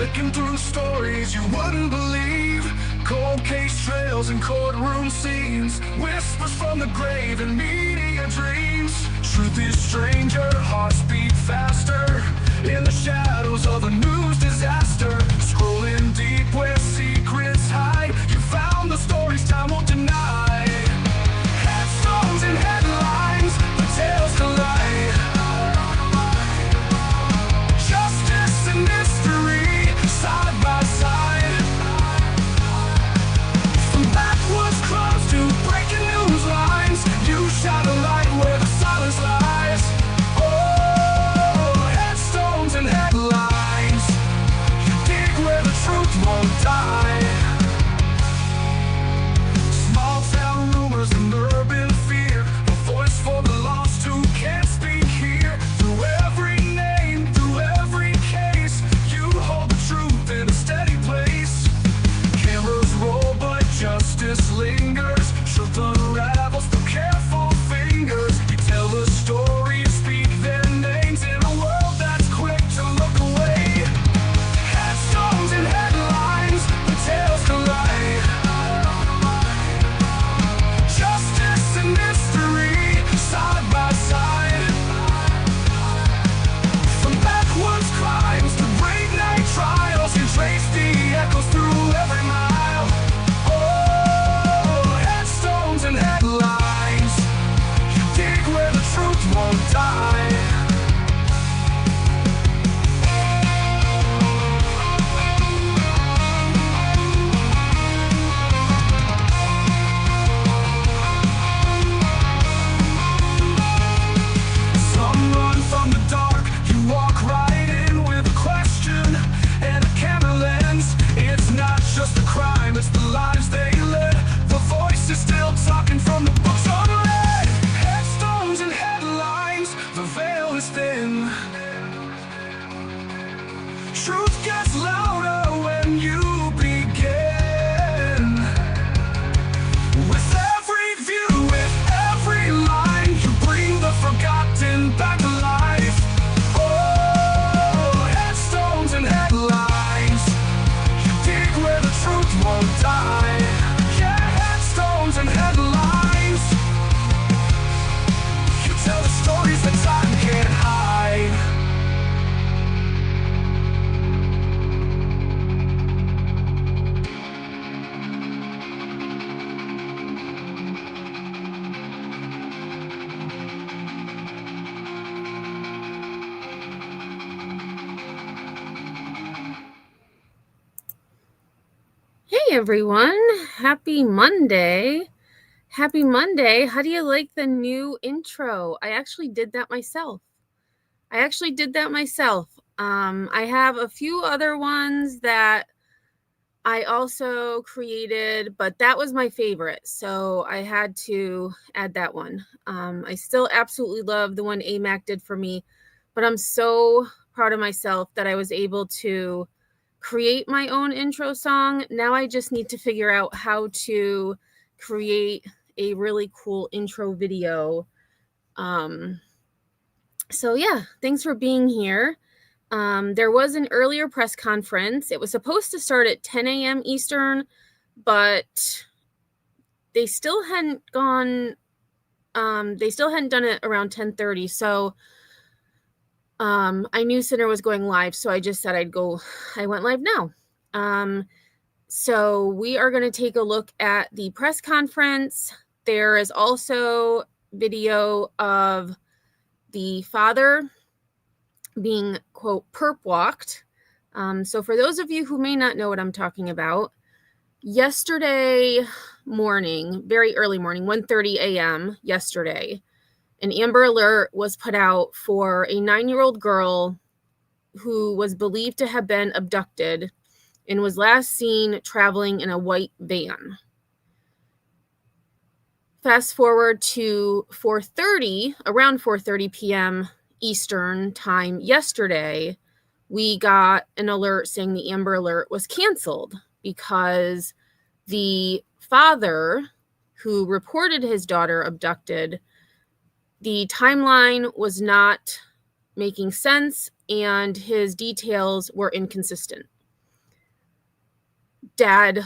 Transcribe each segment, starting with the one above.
Flicking through stories you wouldn't believe. Cold case trails and courtroom scenes. Whispers from the grave and media dreams. Truth is stranger, hearts beat faster. In the shadows of a news disaster. Scrolling deep where secrets hide. You found the stories time won't deny. Headstones and headlines, the tales collide. Justice and mystery, side by side. From backwoods clubs to breaking news lines, you shine a light where the silence lies. Oh, headstones and headlines, you dig where the truth won't die. Small town rumors and urban fear, a voice for the lost who can't speak here. Through every name, through every case, you hold the truth in a steady place. Cameras roll but justice lingers. Truth unravels through careful fingers. You tell the story, speak their names in a world that's quick to look away. Headstones and headlines, the tales collide. Justice and mystery, side by side. From backwoods crimes to great night trials, you trace the echoes through every mile. Oh, headstones and headlines, you dig where the truth won't die. Some run from the dark, you walk right in with a question and a camera lens. It's not just a crime, it's the lives they led. The voice is still talking from the books unread. Headstones and headlines, the veil is thin. Truth gets louder when you begin. With every view, with every line, you bring the forgotten back to life. Oh, headstones and headlines, you dig where the truth won't die. Yeah, headstones and headlines, you tell the stories that time can't hide. Hey everyone, happy Monday. Happy Monday. How do you like the new intro? I actually did that myself. I have a few other ones that I also created, but that was my favorite. So I had to add that one. I still absolutely love the one AMAC did for me, but I'm so proud of myself that I was able to create my own intro song. Now I just need to figure out how to create a really cool intro video. So yeah, thanks for being here. There was an earlier press conference. It was supposed to start at 10 a.m. Eastern, but they still hadn't done it around 10:30. So I knew Center was going live, so I just said I went live now. So we are going to take a look at the press conference. There is also video of the father being, quote, perp walked. So for those of you who may not know what I'm talking about, yesterday morning, very early morning, 1:30 a.m. yesterday, an Amber Alert was put out for a 9-year-old girl who was believed to have been abducted and was last seen traveling in a white van. Fast forward to around 4:30 p.m. Eastern time yesterday, we got an alert saying the Amber Alert was canceled because the father who reported his daughter abducted, the timeline was not making sense and his details were inconsistent. dad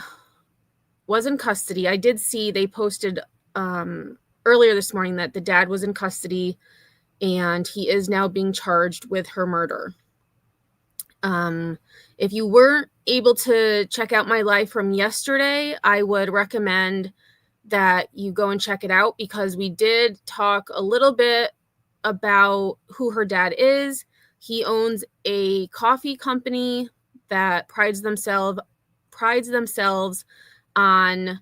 was in custody. I did see they posted earlier this morning that the dad was in custody and he is now being charged with her murder. If you weren't able to check out my live from yesterday, I would recommend that you go and check it out, because we did talk a little bit about who her dad is. He owns a coffee company that prides themselves on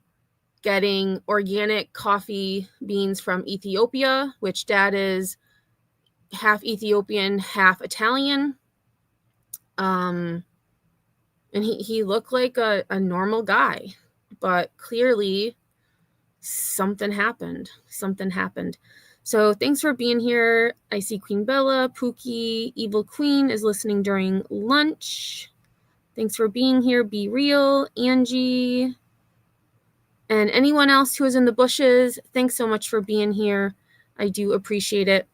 getting organic coffee beans from Ethiopia, which dad is half Ethiopian, half Italian. And he looked like a normal guy, but clearly something happened. So thanks for being here. I see Queen Bella, Pookie, Evil Queen is listening during lunch. Thanks for being here. Be Real, Angie, and anyone else who is in the bushes. Thanks so much for being here. I do appreciate it.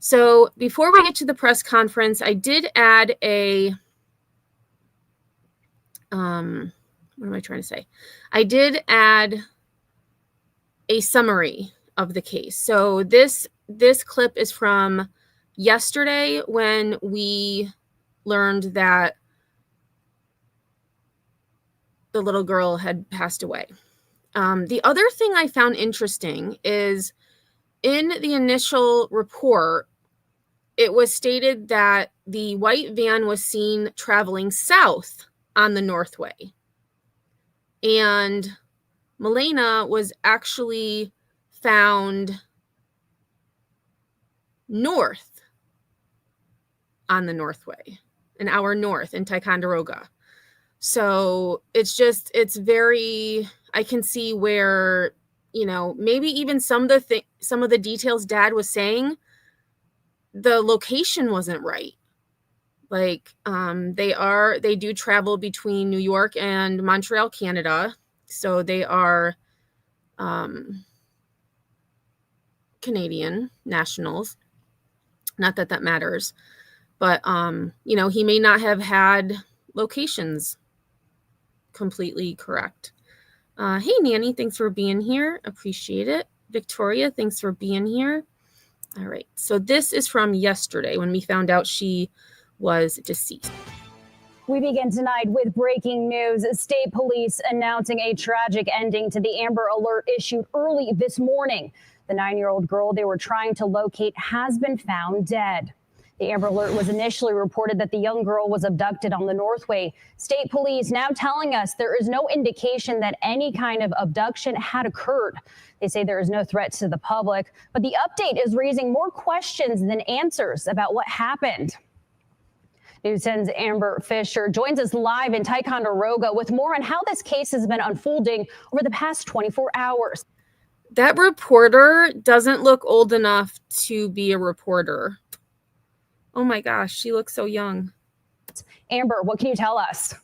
So before we get to the press conference, I did add a what am I trying to say? I did add a summary of the case. So this clip is from yesterday when we learned that the little girl had passed away. The other thing I found interesting is in the initial report, it was stated that the white van was seen traveling south on the Northway. And Milena was actually found north on the Northway, an hour north in Ticonderoga. So it's very, I can see where, maybe even some of the details dad was saying, the location wasn't right. Like, they do travel between New York and Montreal, Canada. So they are Canadian nationals. Not that that matters, but he may not have had locations completely correct. Hey, Nanny, thanks for being here. Appreciate it. Victoria, thanks for being here. All right. So this is from yesterday when we found out she was deceased. We begin tonight with breaking news. State police announcing a tragic ending to the Amber Alert issued early this morning. The 9-year-old girl they were trying to locate has been found dead. The Amber Alert was initially reported that the young girl was abducted on the Northway. State police now telling us there is no indication that any kind of abduction had occurred. They say there is no threat to the public, but the update is raising more questions than answers about what happened. News 10's Amber Fisher joins us live in Ticonderoga with more on how this case has been unfolding over the past 24 hours. That reporter doesn't look old enough to be a reporter. Oh my gosh, she looks so young. Amber, what can you tell us?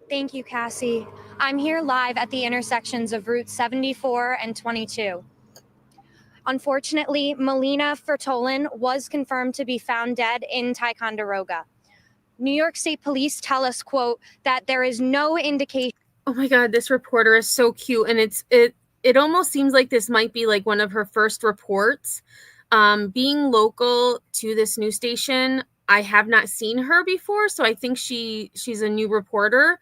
Thank you, Cassie. I'm here live at the intersections of Route 74 and 22. Unfortunately, Melina Fertolin was confirmed to be found dead in Ticonderoga. New York State Police tell us, quote, that there is no indication. Oh my God, this reporter is so cute. And it almost seems like this might be like one of her first reports. Being local to this news station, I have not seen her before. So I think she's a new reporter,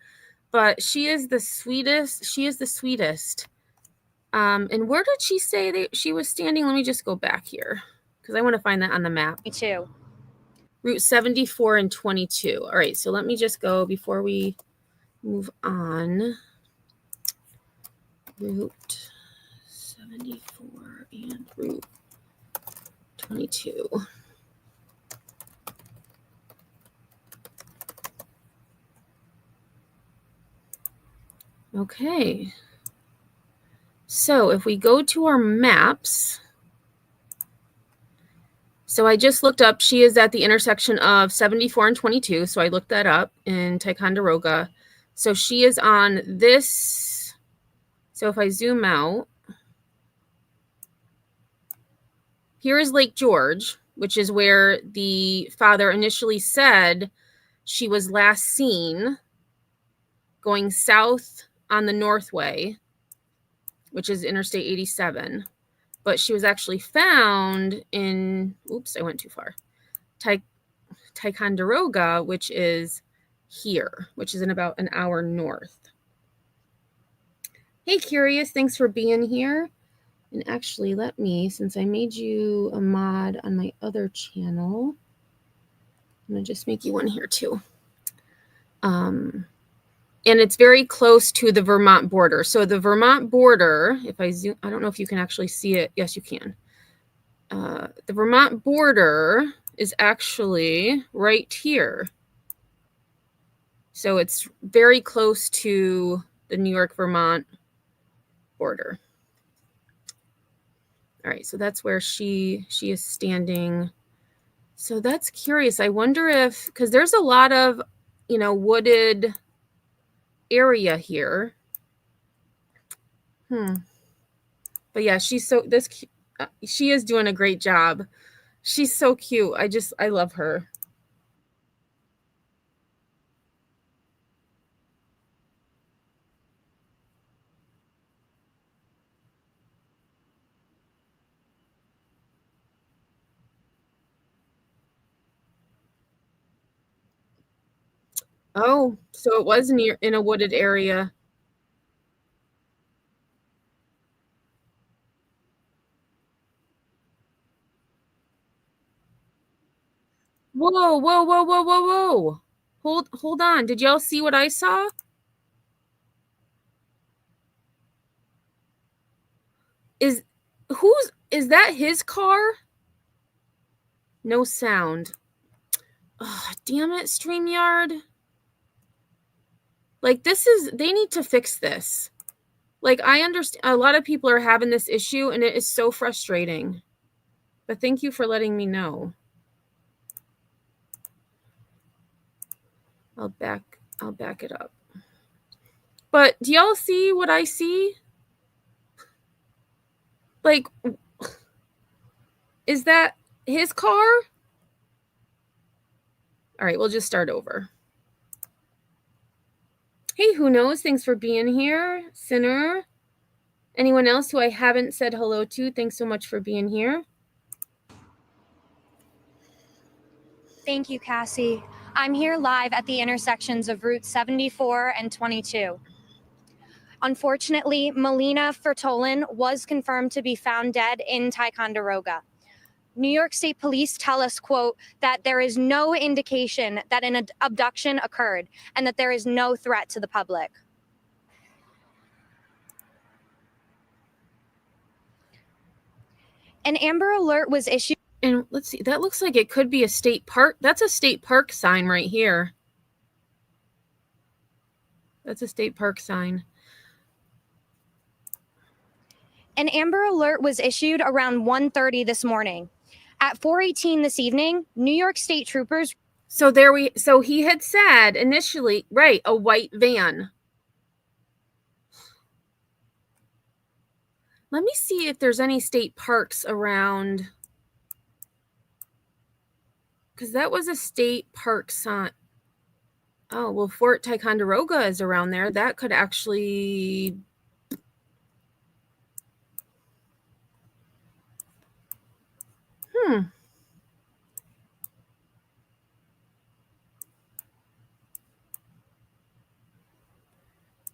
but she is the sweetest. She is the sweetest. And where did she say that she was standing? Let me just go back here because I want to find that on the map. Me too. Route 74 and 22. All right, so let me just go before we move on. Route 74 and Route 22. Okay. So if we go to our maps, so I just looked up, she is at the intersection of 74 and 22. So I looked that up in Ticonderoga. So she is on this. So if I zoom out, here is Lake George, which is where the father initially said she was last seen going south on the Northway, which is Interstate 87. But she was actually found in, oops, I went too far, Ticonderoga, which is here, which is in about an hour north. Hey, Curious, thanks for being here. And actually, let me, since I made you a mod on my other channel, I'm going to just make you one here too. And it's very close to the Vermont border. So the Vermont border, if I zoom, I don't know if you can actually see it. Yes, you can. The Vermont border is actually right here. So it's very close to the New York-Vermont border. All right, so that's where she is standing. So that's curious. I wonder if, because there's a lot of, wooded area here. But yeah, she is doing a great job. She's so cute. I love her. Oh, so it was in a wooded area. Whoa, whoa, whoa, whoa, whoa, whoa. Hold on. Did y'all see what I saw? Is that his car? No sound. Oh, damn it, StreamYard. Like, they need to fix this. Like, I understand a lot of people are having this issue and it is so frustrating. But thank you for letting me know. I'll back it up. But do y'all see what I see? Like, is that his car? All right, we'll just start over. Hey, who knows? Thanks for being here, Sinner. Anyone else who I haven't said hello to, thanks so much for being here. Thank you, Cassie. I'm here live at the intersections of Route 74 and 22. Unfortunately, Melina Fertolin was confirmed to be found dead in Ticonderoga. New York State Police tell us, quote, that there is no indication that an abduction occurred and that there is no threat to the public. An Amber Alert was issued. And let's see, that looks like it could be a state park. That's a state park sign right here. That's a state park sign. An Amber Alert was issued around 1:30 this morning. At 4:18 this evening, New York State troopers. So he had said initially, right, a white van. Let me see if there's any state parks around. Because that was a state park sign. Oh, well, Fort Ticonderoga is around there. That could actually.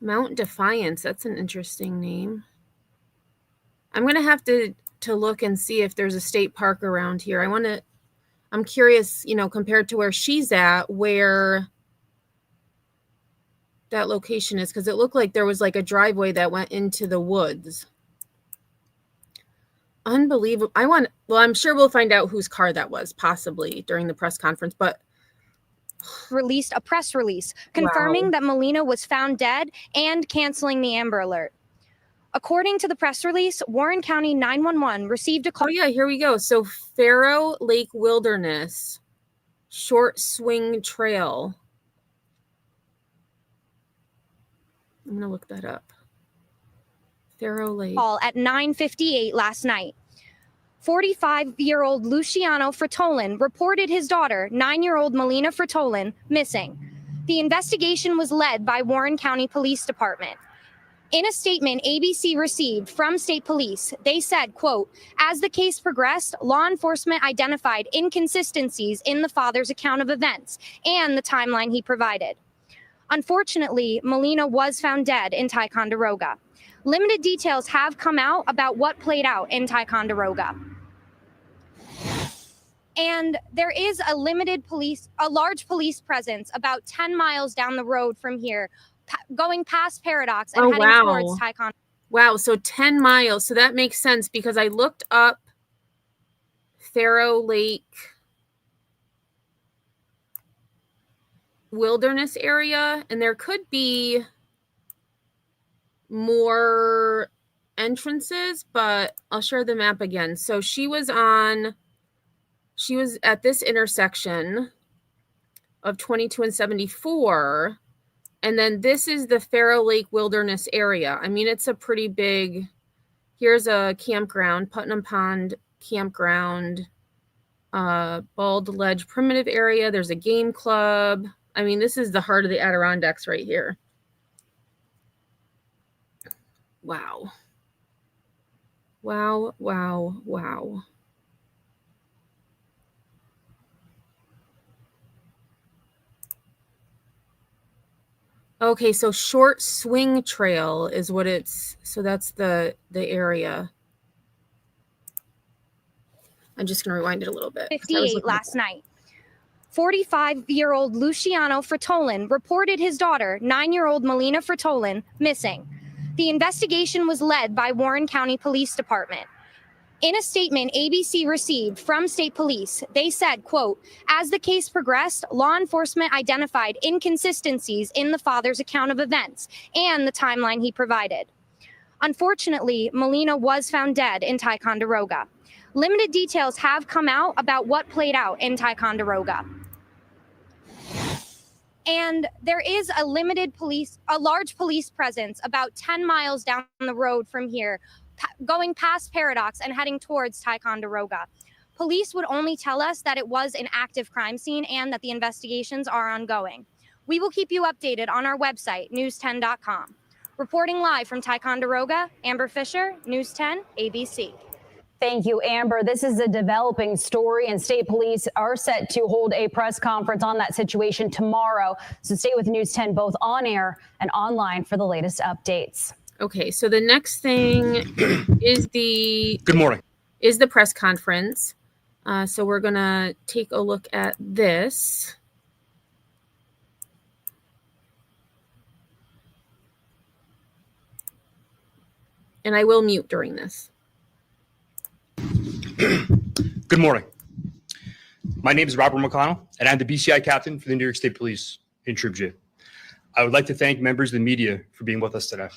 Mount Defiance. That's an interesting name. I'm going to have to look and see if there's a state park around here. I'm curious, compared to where she's at, where that location is, because it looked like there was like a driveway that went into the woods. Unbelievable. I'm sure we'll find out whose car that was, possibly during the press conference, but released a press release confirming that Melina was found dead and canceling the Amber Alert. According to the press release, Warren County 911 received a call. Oh yeah, here we go. So Faro Lake Wilderness, Short Swing Trail. I'm going to look that up. Faro Lake. Call at 9:58 last night. 45-year-old Luciano Fratolin reported his daughter, 9-year-old Melina Fratolin, missing. The investigation was led by Warren County Police Department. In a statement ABC received from state police, they said, quote, as the case progressed, law enforcement identified inconsistencies in the father's account of events and the timeline he provided. Unfortunately, Melina was found dead in Ticonderoga. Limited details have come out about what played out in Ticonderoga. And there is a large police presence about 10 miles down the road from here, going past Paradox and heading towards Ticonderoga. Wow, so 10 miles. So that makes sense because I looked up Faro Lake Wilderness area, and there could be more entrances, but I'll share the map again. So she was at this intersection of 22 and 74. And then this is the Faro Lake Wilderness area. I mean, it's a pretty big, here's a campground, Putnam Pond Campground, Bald Ledge Primitive Area. There's a game club. I mean, this is the heart of the Adirondacks right here. Wow. Wow, wow, wow. Okay, so Short Swing Trail is what it's, so that's the area. I'm just going to rewind it a little bit. 58 last night. 45-year-old Luciano Fratolin reported his daughter, 9-year-old Melina Fratolin, missing. The investigation was led by Warren County Police Department. In a statement ABC received from state police, they said, quote, as the case progressed, law enforcement identified inconsistencies in the father's account of events and the timeline he provided. Unfortunately, Melina was found dead in Ticonderoga. Limited details have come out about what played out in Ticonderoga. And there is a large police presence about 10 miles down the road from here, going past Paradox and heading towards Ticonderoga. Police would only tell us that it was an active crime scene and that the investigations are ongoing. We will keep you updated on our website, news10.com. Reporting live from Ticonderoga, Amber Fisher, News 10, ABC. Thank you, Amber. This is a developing story, and state police are set to hold a press conference on that situation tomorrow. So stay with News 10, both on air and online, for the latest updates. Okay, so the next thing is the press conference. So we're going to take a look at this. And I will mute during this. Good morning. My name is Robert McConnell, and I'm the BCI captain for the New York State Police in Troop G. I would like to thank members of the media for being with us today.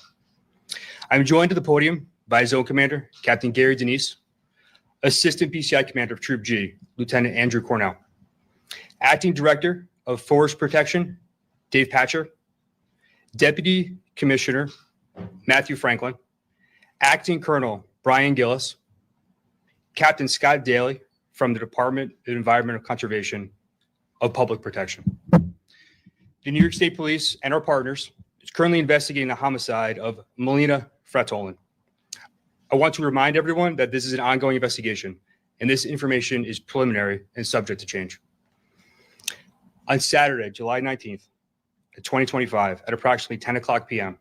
I'm joined at the podium by Zone Commander, Captain Gary Denise, Assistant BCI Commander of Troop G, Lieutenant Andrew Cornell, Acting Director of Forest Protection, Dave Patcher, Deputy Commissioner, Matthew Franklin, Acting Colonel Brian Gillis, Captain Scott Daly from the Department of Environmental Conservation of Public Protection. The New York State Police and our partners is currently investigating the homicide of Melina Fratolin. I want to remind everyone that this is an ongoing investigation, and this information is preliminary and subject to change. On Saturday, July 19th, 2025, at approximately 10 o'clock p.m.,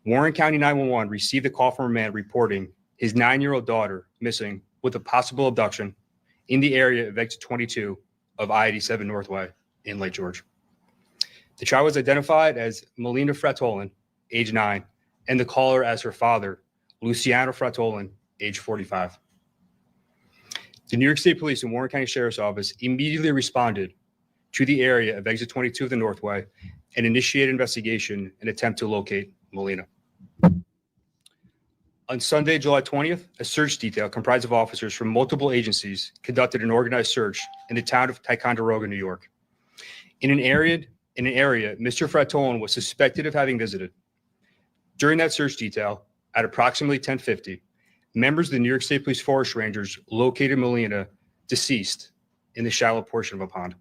Warren County 911 received a call from a man reporting his 9-year-old daughter missing with a possible abduction in the area of exit 22 of I-87 Northway in Lake George. The child was identified as Melina Fratolin, age 9, and the caller as her father, Luciano Fratolin, age 45. The New York State Police and Warren County Sheriff's Office immediately responded to the area of exit 22 of the Northway and initiated investigation in an attempt to locate Melina. On Sunday, July 20th, a search detail comprised of officers from multiple agencies conducted an organized search in the town of Ticonderoga, New York. In an area Mr. Fratolin was suspected of having visited. During that search detail, at approximately 10:50, members of the New York State Police Forest Rangers located Melina deceased in the shallow portion of a pond.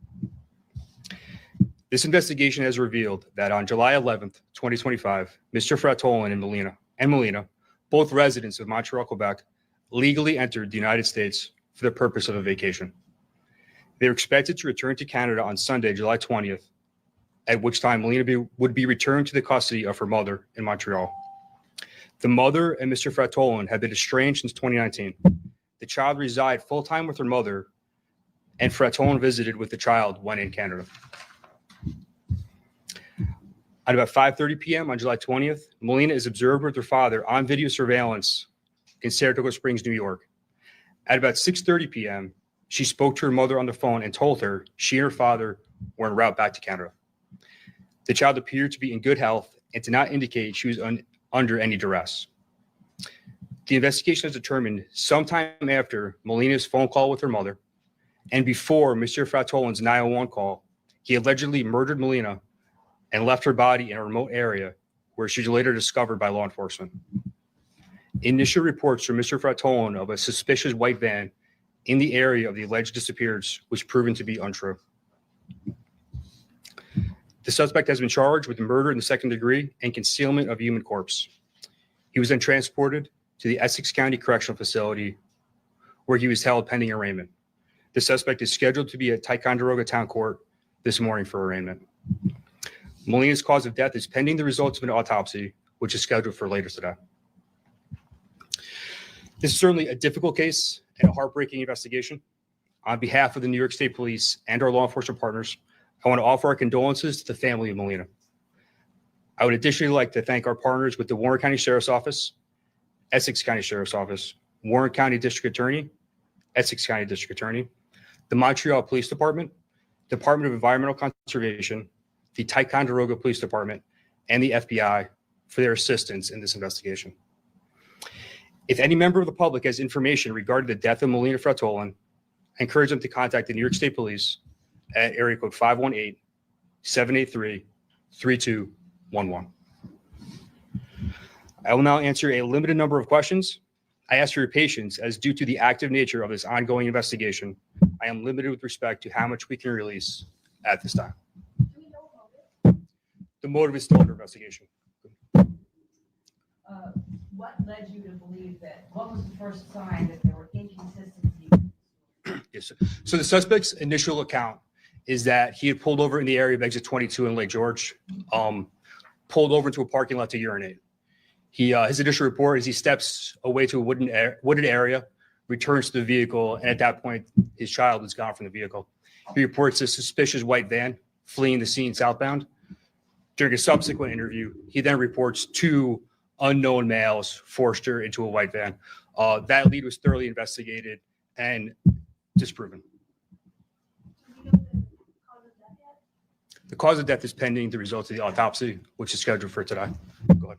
This investigation has revealed that on July 11th, 2025, Mr. Fratolin and Melina, both residents of Montreal, Quebec, legally entered the United States for the purpose of a vacation. They were expected to return to Canada on Sunday, July 20th, at which time Melina would be returned to the custody of her mother in Montreal. The mother and Mr. Fratolin have been estranged since 2019. The child resided full-time with her mother, and Fratolin visited with the child when in Canada. At about 5:30 p.m. on July 20th, Melina is observed with her father on video surveillance in Saratoga Springs, New York. At about 6:30 p.m., she spoke to her mother on the phone and told her she and her father were en route back to Canada. The child appeared to be in good health and did not indicate she was under any duress. The investigation has determined sometime after Melina's phone call with her mother and before Mr. Fratolin's 911 call, he allegedly murdered Melina and left her body in a remote area where she was later discovered by law enforcement. Initial reports from Mr. Fratolin of a suspicious white van in the area of the alleged disappearance was proven to be untrue. The suspect has been charged with murder in the second degree and concealment of a human corpse. He was then transported to the Essex County Correctional Facility where he was held pending arraignment. The suspect is scheduled to be at Ticonderoga Town Court this morning for arraignment. Melina's cause of death is pending the results of an autopsy, which is scheduled for later today. This is certainly a difficult case and a heartbreaking investigation. On behalf of the New York State Police and our law enforcement partners, I want to offer our condolences to the family of Melina. I would additionally like to thank our partners with the Warren County Sheriff's Office, Essex County Sheriff's Office, Warren County District Attorney, Essex County District Attorney, the Montreal Police Department, Department of Environmental Conservation, the Ticonderoga Police Department, and the FBI for their assistance in this investigation. If any member of the public has information regarding the death of Melina Fratolin, I encourage them to contact the New York State Police at area code 518-783-3211. I will now answer a limited number of questions. I ask for your patience as due to the active nature of this ongoing investigation, I am limited with respect to how much we can release at this time. The motive is still under investigation. What led you to believe that? What was the first sign that there were inconsistencies? Yes. So the suspect's initial account is that he had pulled over in the area of exit 22 in Lake George, pulled over into a parking lot to urinate. His initial report is he steps away to a wooded area, returns to the vehicle, and at that point, his child is gone from the vehicle. He reports a suspicious white van fleeing the scene southbound. During a subsequent interview, he then reports two unknown males forced her into a white van. That lead was thoroughly investigated and disproven. The cause of death is pending the results of the autopsy, which is scheduled for today. Go ahead.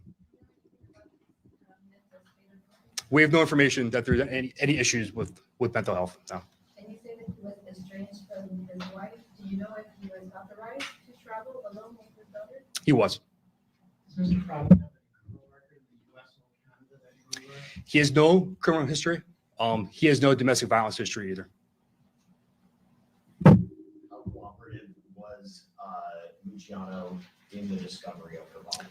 We have no information that there's any issues with mental health. No. And you say that he was estranged from his wife. Do you know if he was authorized to travel alone with his daughter? He was. Does Mr. Fratolin have any criminal record in the U.S. or Canada that you're aware of? He has no criminal history. He has no domestic violence history either. How cooperative was Luciano in the discovery of her body?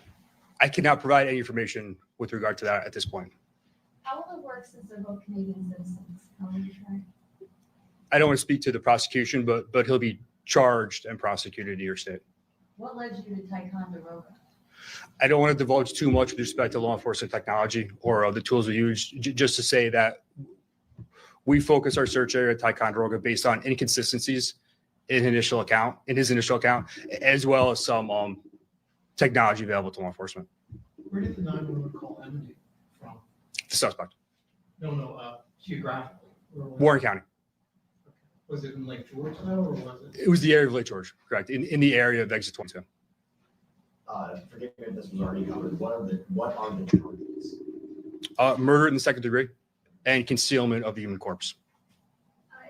I cannot provide any information with regard to that at this point. How will it work since they're both Canadian citizens? How will you try? I don't want to speak to the prosecution, but he'll be charged and prosecuted in New York State. What led you to Ticonderoga? I don't want to divulge too much with respect to law enforcement technology or the tools we use, just to say that we focus our search area at Ticonderoga based on inconsistencies in his initial account, as well as some technology available to law enforcement. Where did the 911 call emanate from? The suspect, No, geographically. Warren County. Was it in Lake George though, or was it? It was the area of Lake George, correct, in the area of exit 22. Forgive me if this was already covered. What are the charges? Murder in the second degree and concealment of the human corpse.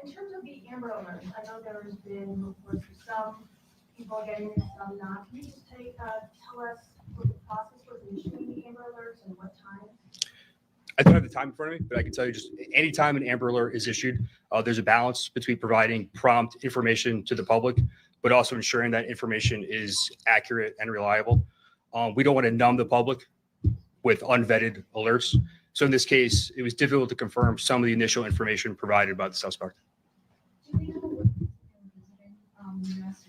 In terms of the Amber Alerts, I know there's been reports of some people getting it, some not. Can you just tell us what the process was in issuing the Amber Alerts and what time? I don't have the time in front of me, but I can tell you just anytime an Amber Alert is issued, there's a balance between providing prompt information to the public, but also ensuring that information is accurate and reliable. We don't want to numb the public with unvetted alerts. So in this case, it was difficult to confirm some of the initial information provided by the suspect. Do we know what visiting the US?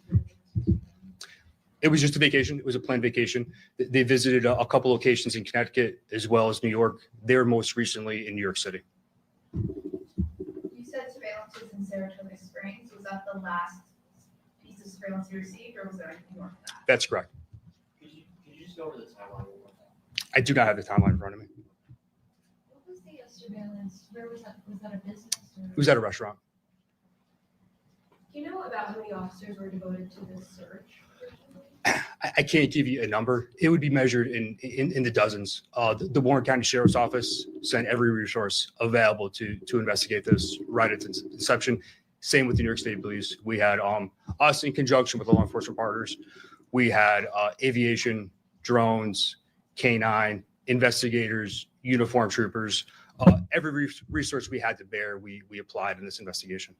It was just a vacation. It was a planned vacation. They visited a couple locations in Connecticut as well as New York. They were most recently in New York City. You said surveillance was in Saratoga Springs. Was that the last piece of surveillance you received, or was there anything more than that? That's correct. Could you just go over the timeline one more time? I do not have the timeline in front of me. What was the surveillance? Where was that? Was that a business? Or? It was at a restaurant. Do you know about how many officers were devoted to this search? I can't give you a number. It would be measured in the dozens. The Warren County Sheriff's Office sent every resource available to investigate this right at its inception. Same with the New York State Police. We had us in conjunction with the law enforcement partners. We had aviation, drones, K9, investigators, uniformed troopers. Every resource we had to bear, we applied in this investigation.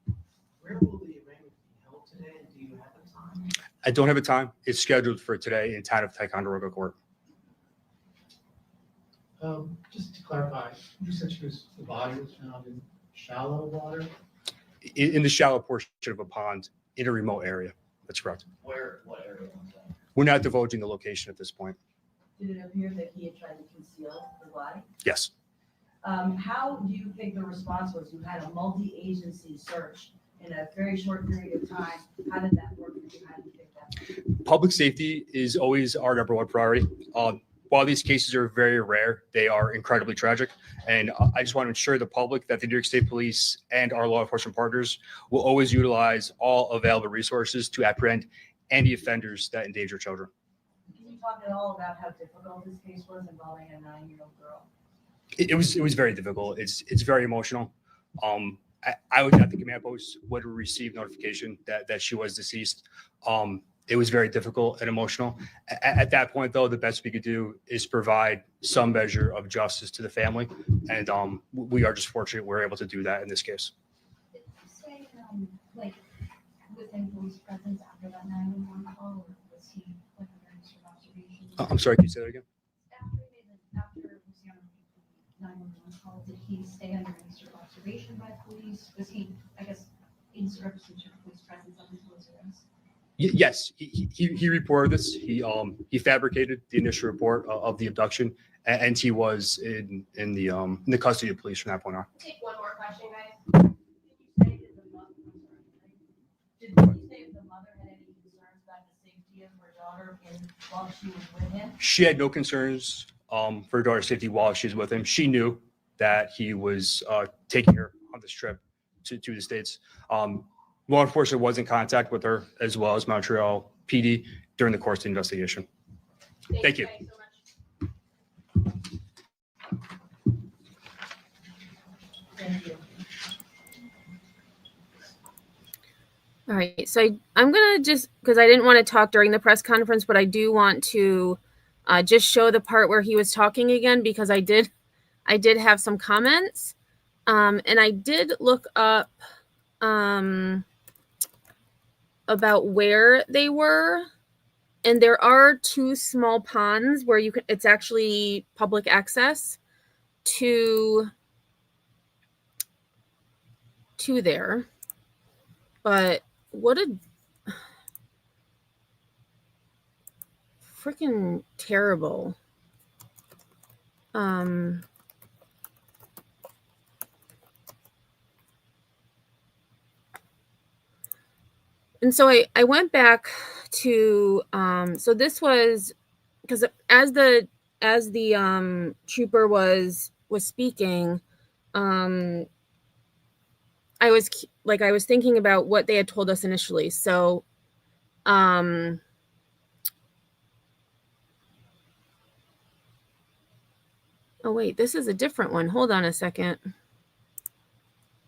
Where will the arraignment be held today, and do you have a time? I don't have a time. It's scheduled for today in town of Ticonderoga Court. Just to clarify, you said the body was found in shallow water? In the shallow portion of a pond in a remote area. That's correct. What area was that? We're not divulging the location at this point. Did it appear that he had tried to conceal the body? Yes. How do you think the response was? You had a multi-agency search in a very short period of time. How did that work? How did you think that? Public safety is always our number one priority. While these cases are very rare, they are incredibly tragic. And I just want to ensure the public that the New York State Police and our law enforcement partners will always utilize all available resources to apprehend any offenders that endanger children. Can you talk at all about how difficult this case was involving a 9-year-old girl? It was very difficult. It's very emotional. I was at the command post when we received notification that she was deceased. It was very difficult and emotional. At that point, though, the best we could do is provide some measure of justice to the family. And we are just fortunate we're able to do that in this case. Did you say, like, within police presence after that 911 call, or was he like under sort of observation? I'm sorry, can you say that again? After Luciano made the 911 call, did he stay under any sort of observation by police? Was he, I guess, in sort of police presence up until his arrest? Yes, he reported this. He fabricated the initial report of the abduction, and he was in the custody of police from that point on. Take one more question, guys. Did you say if the mother had any concerns about the safety of her daughter while she was with him? She had no concerns for her daughter's safety while she was with him. She knew that he was taking her on this trip to the States. Law enforcement was in contact with her as well as Montreal PD during the course of the investigation. Thank you. Guys so much. Thank you. All right, so I'm gonna just, because I didn't want to talk during the press conference, but I do want to just show the part where he was talking again, because I did have some comments, and I did look up about where they were, and there are 2 small ponds where you can, it's actually public access to there. But what a freaking terrible and so I went back to so this was because as the trooper was speaking, I was thinking about what they had told us initially. So oh wait, this is a different one. Hold on a second.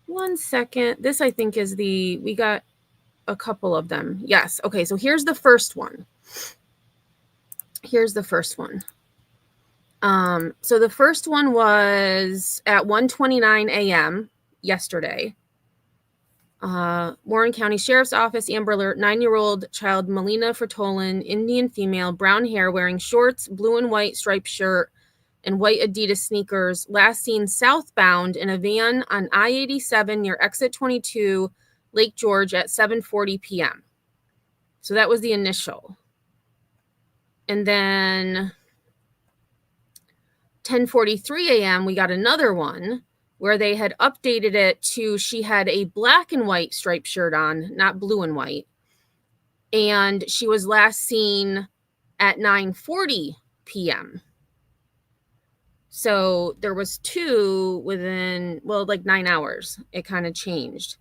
1 second. This I think is we got a couple of them. Yes. Okay. So here's the first one. So the first one was at 1:29 a.m. yesterday. Warren County Sheriff's Office, Amber Alert, 9-year-old child Melina Fertolin, Indian female, brown hair, wearing shorts, blue and white striped shirt, and white Adidas sneakers, last seen southbound in a van on I-87 near exit 22, Lake George at 7:40 p.m. So that was the initial. And then 10:43 a.m., we got another one where they had updated it to she had a black and white striped shirt on, not blue and white. And she was last seen at 9:40 p.m. So there was two within, well, like 9 hours. It kind of changed.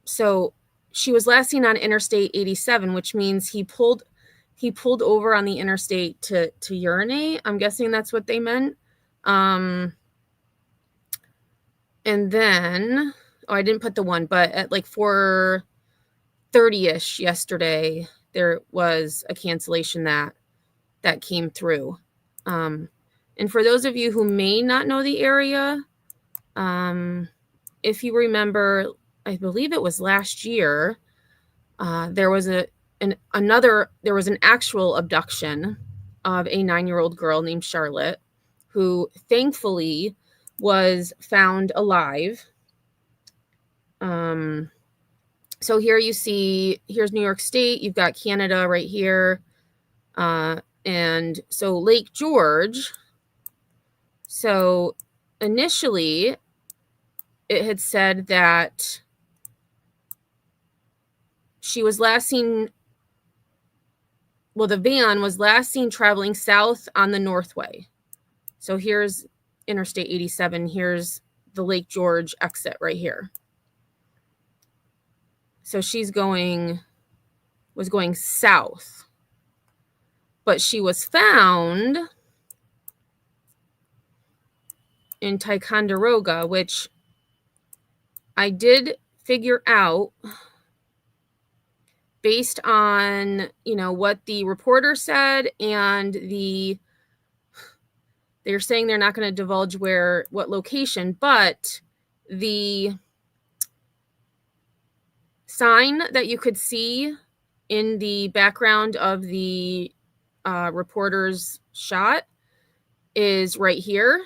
So she was last seen on Interstate 87, which means he pulled over on the interstate to urinate. I'm guessing that's what they meant. And then, I didn't put the one, but at like 4:30ish yesterday, there was a cancellation that came through. And for those of you who may not know the area, if you remember, I believe it was last year, there was an actual abduction of a 9-year-old girl named Charlotte, who thankfully was found alive. So here you see, here's New York State, you've got Canada right here. And so Lake George, so initially it had said that she was last seen, well, the van was last seen traveling south on the Northway. So here's Interstate 87. Here's the Lake George exit right here. So was going south. But she was found in Ticonderoga, which I did figure out based on, what the reporter said, and they're saying they're not going to divulge what location, but the sign that you could see in the background of the reporter's shot is right here.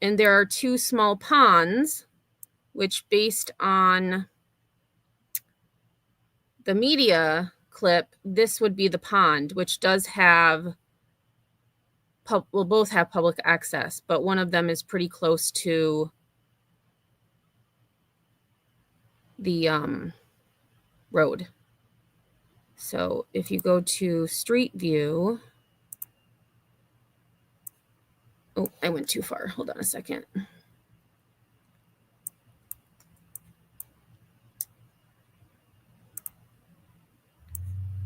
And there are two small ponds, which based on the media clip, this would be the pond, which does have, will both have public access, but one of them is pretty close to the road. So if you go to Street View, oh, I went too far. Hold on a second.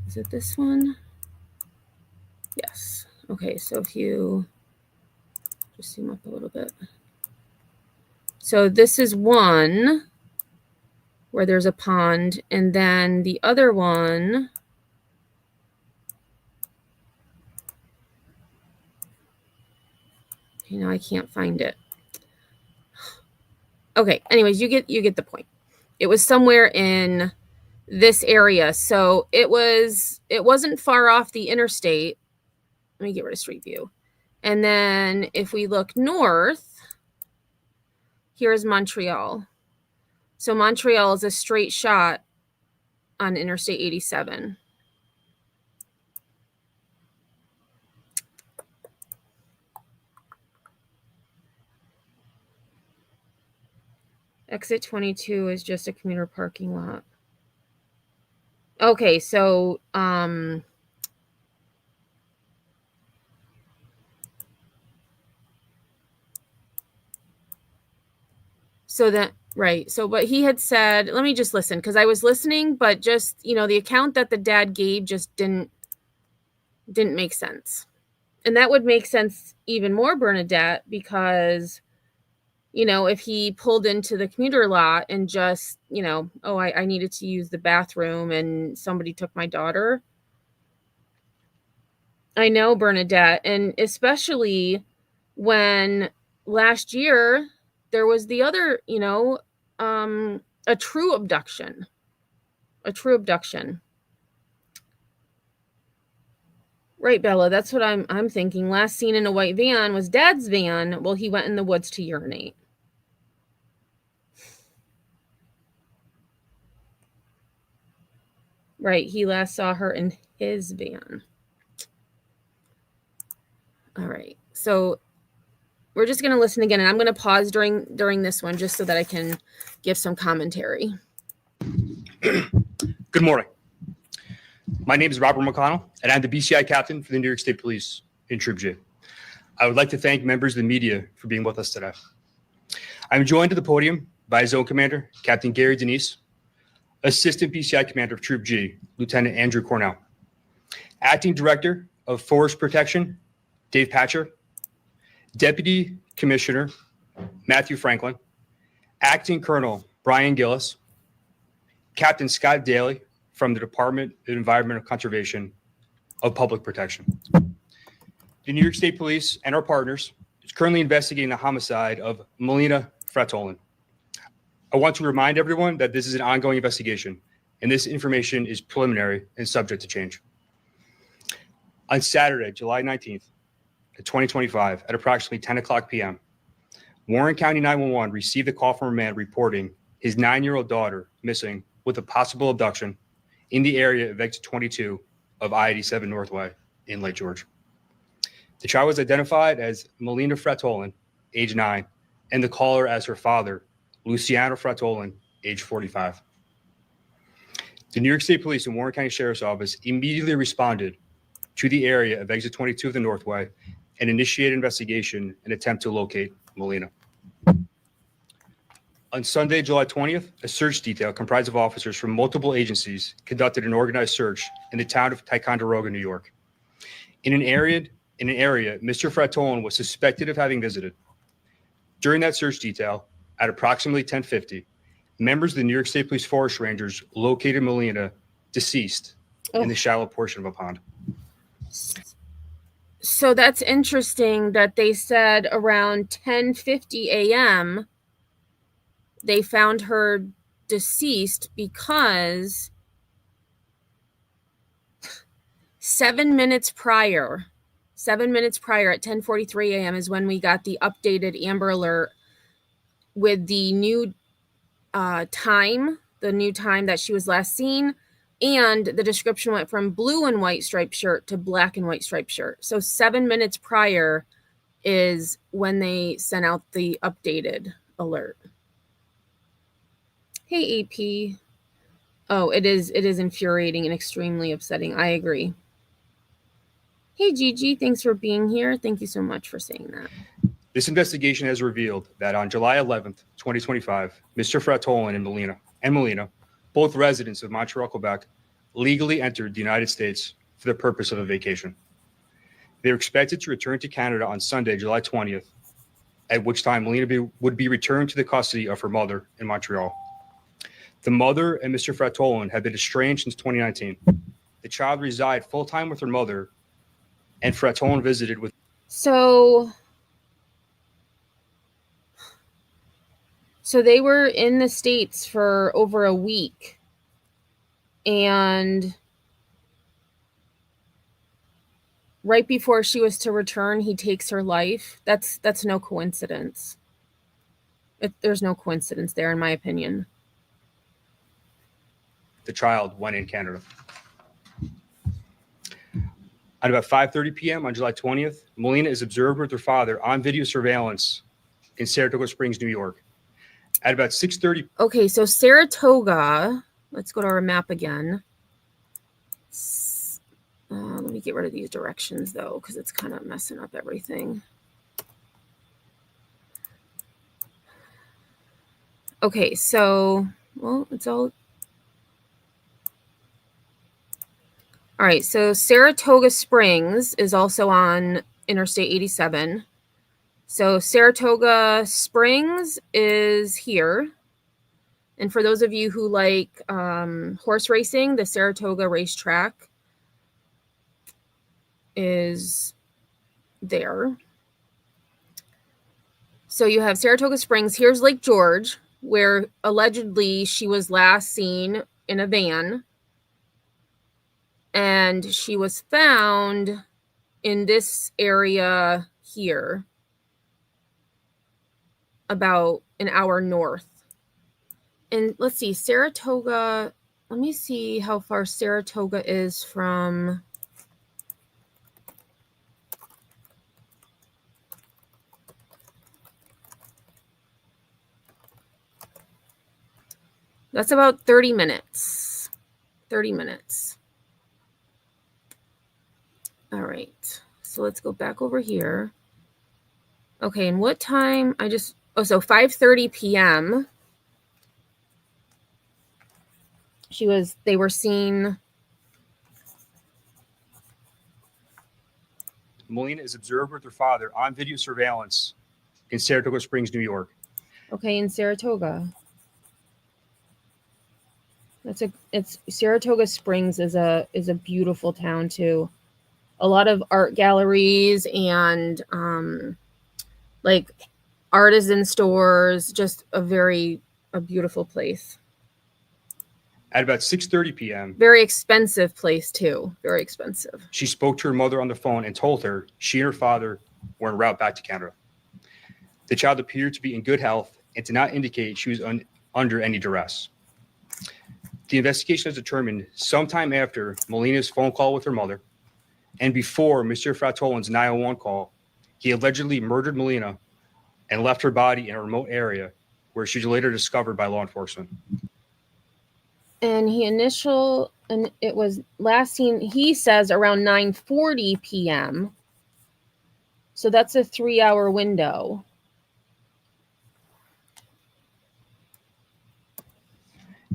Is it this one? Yes. Okay, so if you just zoom up a little bit. So this is one where there's a pond, and then the other one, I can't find it. Okay, anyways, you get the point. It was somewhere in this area. So it wasn't far off the interstate. Let me get rid of Street View. And then if we look north, here's Montreal. So Montreal is a straight shot on Interstate 87. Exit 22 is just a commuter parking lot. Okay, so right. So, but he had said, let me just listen, because I was listening, but just, the account that the dad gave just didn't make sense. And that would make sense even more, Bernadette, because, if he pulled into the commuter lot and just, I needed to use the bathroom and somebody took my daughter. I know, Bernadette, and especially when last year there was the other, a true abduction. Right, Bella, that's what I'm thinking. Last seen in a white van was Dad's van. Well, he went in the woods to urinate. Right, he last saw her in his van. All right, so we're just going to listen again, and I'm going to pause during this one just so that I can give some commentary. Good morning. My name is Robert McConnell, and I'm the BCI captain for the New York State Police in Troop J. I would like to thank members of the media for being with us today. I'm joined to the podium by Zone Commander Captain Gary Denise, Assistant BCI Commander of Troop G, Lieutenant Andrew Cornell, Acting Director of Forest Protection, Dave Patcher, Deputy Commissioner Matthew Franklin, Acting Colonel Brian Gillis, Captain Scott Daly from the Department of Environmental Conservation of Public Protection. The New York State Police and our partners is currently investigating the homicide of Melina Fratolin. I want to remind everyone that this is an ongoing investigation, and this information is preliminary and subject to change. On Saturday, July 19th, 2025, at approximately 10 o'clock p.m., Warren County 911 received a call from a man reporting his 9-year-old daughter missing with a possible abduction in the area of exit 22 of I-87 Northway in Lake George. The child was identified as Melina Fratolin, age 9, and the caller as her father, Luciano Fratolin, age 45. The New York State Police and Warren County Sheriff's Office immediately responded to the area of exit 22 of the Northway and initiated investigation and attempt to locate Melina. On Sunday, July 20th, a search detail comprised of officers from multiple agencies conducted an organized search in the town of Ticonderoga, New York. In an area Mr. Fratolin was suspected of having visited. During that search detail, at approximately 10:50, members of the New York State Police Forest Rangers located Melina deceased in the shallow portion of a pond. So that's interesting that they said around 10:50 a.m. they found her deceased because 7 minutes prior at 10:43 a.m. is when we got the updated Amber Alert with the new time that she was last seen, and the description went from blue and white striped shirt to black and white striped shirt. So 7 minutes prior is when they sent out the updated alert. Hey, AP. Oh, it is infuriating and extremely upsetting. I agree. Hey, Gigi, thanks for being here. Thank you so much for saying that. This investigation has revealed that on July 11th, 2025, Mr. Fratolin and Melina, both residents of Montreal, Quebec, legally entered the United States for the purpose of a vacation. They were expected to return to Canada on Sunday, July 20th, at which time Melina would be returned to the custody of her mother in Montreal. The mother and Mr. Fratolin had been estranged since 2019. The child resided full-time with her mother, and Fratolin visited with. So they were in the States for over a week, and right before she was to return, he takes her life. That's no coincidence. There's no coincidence there, in my opinion. The child when in Canada. At about 5:30 p.m. on July 20th, Melina is observed with her father on video surveillance in Saratoga Springs, New York. At about 6:30. Okay, so Saratoga, let's go to our map again. Let me get rid of these directions, though, because it's kind of messing up everything. Okay, so, well, it's all... All right, so Saratoga Springs is also on Interstate 87. So Saratoga Springs is here. And for those of you who like horse racing, the Saratoga racetrack is there. So you have Saratoga Springs. Here's Lake George, where allegedly she was last seen in a van. And she was found in this area here, about an hour north. And let's see, Saratoga, let me see how far Saratoga is from. That's about 30 minutes. 30 minutes. All right. So let's go back over here. Okay, and what time? So 5:30 p.m. They were seen. Melina is observed with her father on video surveillance in Saratoga Springs, New York. Okay, in Saratoga. It's Saratoga Springs is a beautiful town too. A lot of art galleries and like artisan stores, just a beautiful place. At about 6:30 p.m., very expensive place too. Very expensive. she spoke to her mother on the phone and told her she and her father were en route back to Canada. The child appeared to be in good health and did not indicate she was under any duress. The investigation has determined sometime after Melina's phone call with her mother and before Mr. Fratolin's 911 call, he allegedly murdered Melina and left her body in a remote area where she was later discovered by law enforcement. And it was last seen, he says, around 9:40 p.m. So that's a 3-hour window.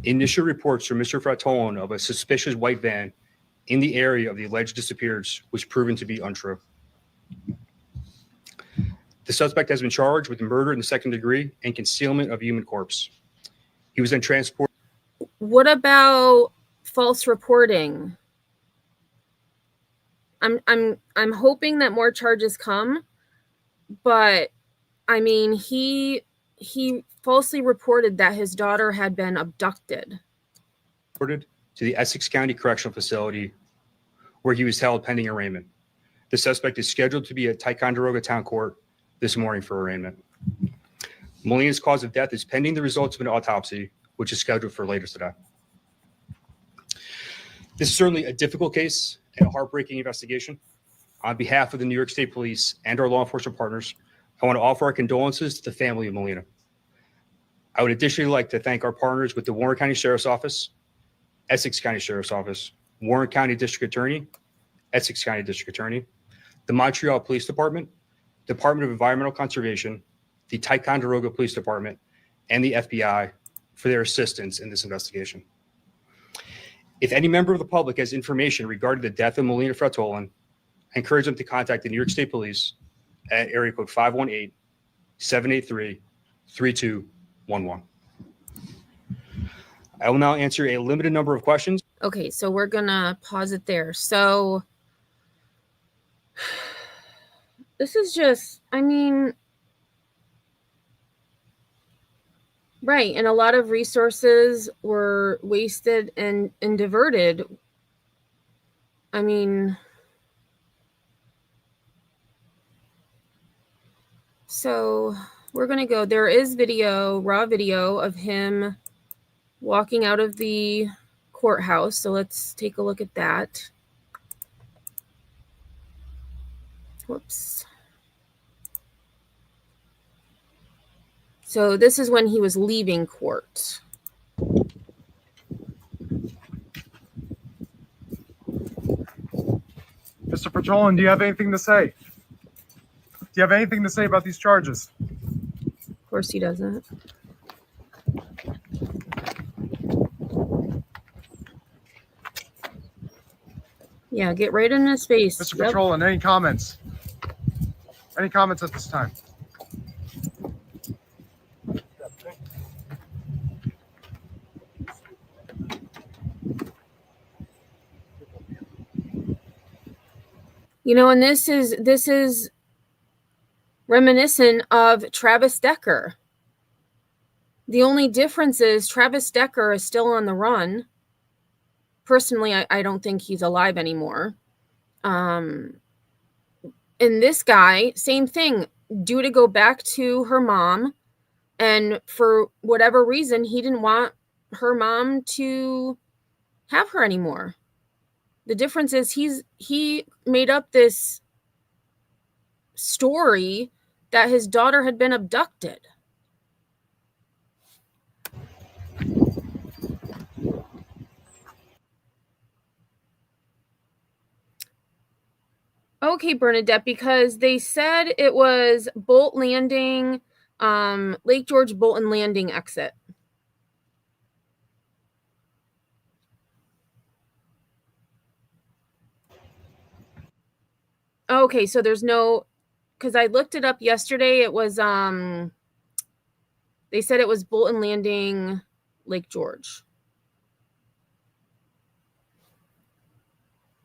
Initial reports from Mr. Fratolin of a suspicious white van in the area of the alleged disappearance was proven to be untrue. The suspect has been charged with murder in the second degree and concealment of human corpse. He was then transported. What about false reporting? I'm hoping that more charges come, but I mean, he falsely reported that his daughter had been abducted. To the Essex County Correctional Facility, where he was held pending arraignment. The suspect is scheduled to be at Ticonderoga Town Court this morning for arraignment. Melina's cause of death is pending the results of an autopsy, which is scheduled for later today. This is certainly a difficult case and a heartbreaking investigation. On behalf of the New York State Police and our law enforcement partners, I want to offer our condolences to the family of Melina. I would additionally like to thank our partners with the Warren County Sheriff's Office, Essex County Sheriff's Office, Warren County District Attorney, Essex County District Attorney, the Montreal Police Department, Department of Environmental Conservation, the Ticonderoga Police Department, and the FBI for their assistance in this investigation. If any member of the public has information regarding the death of Melina Fratolin, I encourage them to contact the New York State Police at area code 518-783-3211. I will now answer a limited number of questions. Okay, so we're gonna pause it there. So this is just, I mean, right, and a lot of resources were wasted and diverted. I mean, so we're gonna go, there is video, raw video of him walking out of the courthouse. So let's take a look at that. Whoops. So this is when he was leaving court. Mr. Fratolin, do you have anything to say? Do you have anything to say about these charges? Of course he doesn't. Yeah, get right in his face. Mr. Fratolin, any comments? Any comments at this time? You know, and this is reminiscent of Travis Decker. The only difference is Travis Decker is still on the run. Personally, I don't think he's alive anymore. And this guy, same thing, due to go back to her mom. And for whatever reason, he didn't want her mom to have her anymore. The difference is he made up this story that his daughter had been abducted. Okay, Bernadette, because they said it was Bolt Landing, Lake George Bolton Landing exit. Okay, so there's no, because I looked it up yesterday. It was they said it was Bolton Landing, Lake George.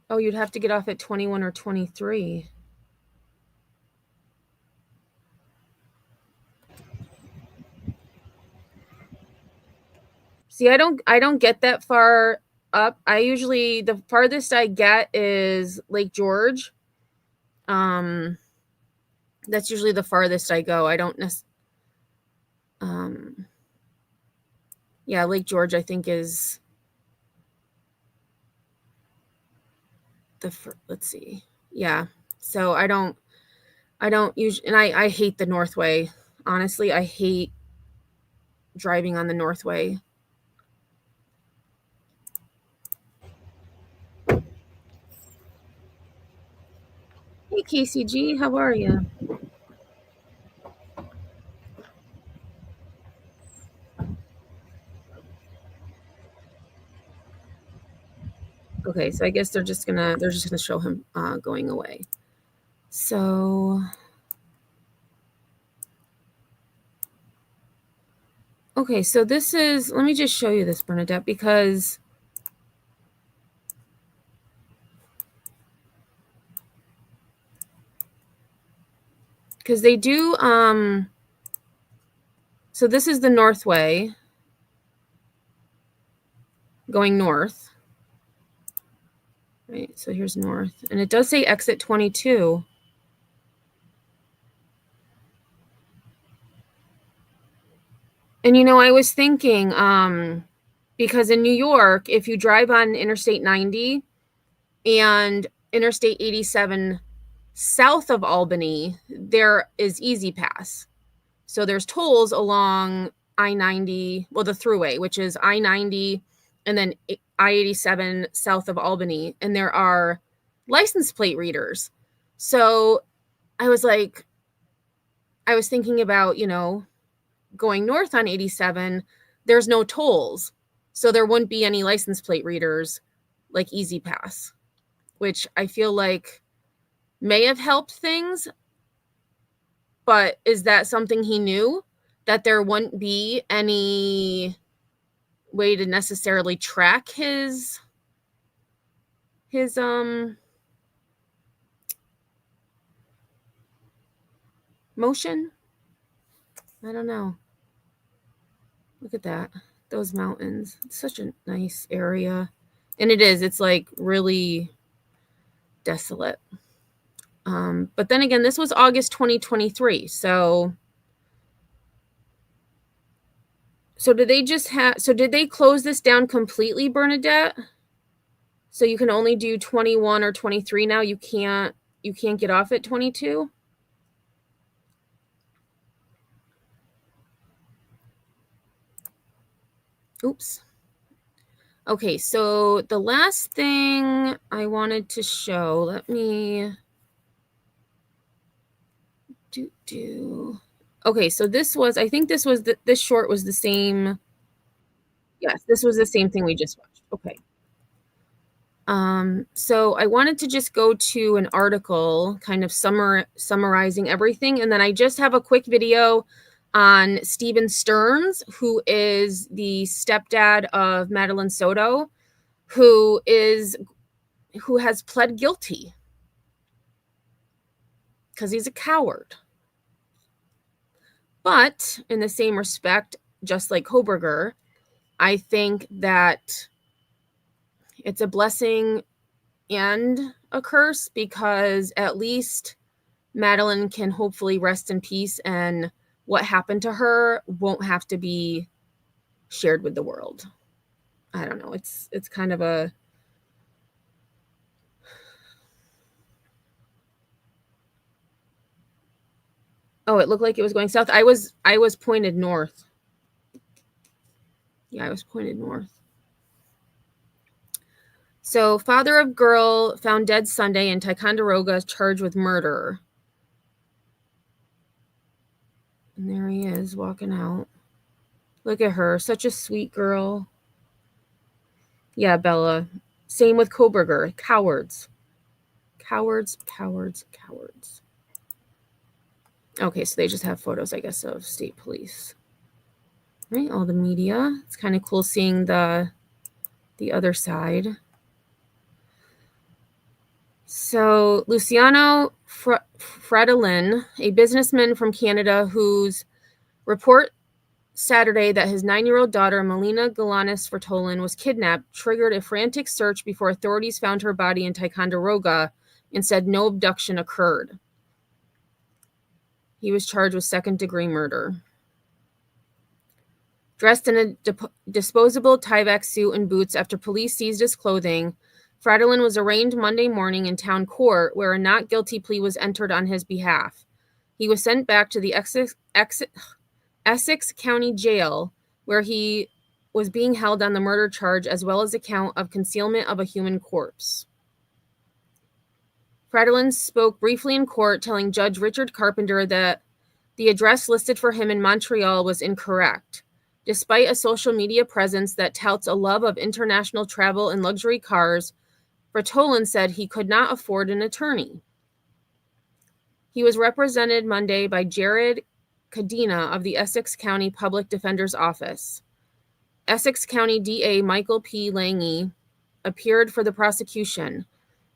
Oh, you'd have to get off at 21 or 23. See, I don't get that far up. I usually, the farthest I get is Lake George. That's usually the farthest I go. I don't yeah, Lake George I think is let's see. Yeah. So I don't usually, and I hate the Northway. Honestly, I hate driving on the Northway. Hey, KCG, how are you? Okay, so I guess they're just gonna show him going away. So okay, so this is, let me just show you this, Bernadette, because they do so this is the Northway going north. Right, so here's north, and it does say exit 22. And you know, I was thinking, because in New York, if you drive on Interstate 90 and Interstate 87 south of Albany, there is Easy Pass. So there's tolls along I-90, well, the thruway, which is I-90 and then I-87 south of Albany, and there are license plate readers. So I was thinking about, you know, going north on 87, there's no tolls. So there wouldn't be any license plate readers like Easy Pass, which I feel like may have helped things. But is that something he knew, that there wouldn't be any way to necessarily track his motion? I don't know. Look at that. Those mountains. It's such a nice area. And it is. It's like really desolate. But then again, this was August 2023. So did they close this down completely, Bernadette? So you can only do 21 or 23 now. You can't get off at 22? Oops. Okay, so the last thing I wanted to show, let me do. Okay, so this was, I think this was this short was the same. Yes, this was the same thing we just watched. Okay. So I wanted to just go to an article kind of summarizing everything, and then I just have a quick video on Stephen Stearns, who is the stepdad of Madeline Soto, who has pled guilty. because he's a coward. But in the same respect, just like Koberger, I think that it's a blessing and a curse, because at least Madeline can hopefully rest in peace, and what happened to her won't have to be shared with the world. I don't know. It's kind of a... Oh, it looked like it was going south. I was pointed north. Yeah, I was pointed north. So, father of girl found dead Sunday in Ticonderoga, charged with murder. And there he is walking out. Look at her, such a sweet girl. Yeah, Bella. Same with Koberger. Cowards. Cowards, cowards, cowards. Okay, so they just have photos, I guess, of state police. Right, all the media. It's kind of cool seeing the other side. So Luciano Fredolin, a businessman from Canada whose report Saturday that his 9-year-old daughter, Melina Galanis Vertolen, was kidnapped, triggered a frantic search before authorities found her body in Ticonderoga and said no abduction occurred. He was charged with second-degree murder. Dressed in a disposable Tyvek suit and boots after police seized his clothing, Fredolin was arraigned Monday morning in town court, where a not guilty plea was entered on his behalf. He was sent back to the Essex County Jail, where he was being held on the murder charge, as well as a count of concealment of a human corpse. Fredolin spoke briefly in court, telling Judge Richard Carpenter that the address listed for him in Montreal was incorrect. Despite a social media presence that touts a love of international travel and luxury cars, Vertolen said he could not afford an attorney. He was represented Monday by Jared Cadena of the Essex County Public Defender's Office. Essex County DA Michael P. Lange appeared for the prosecution.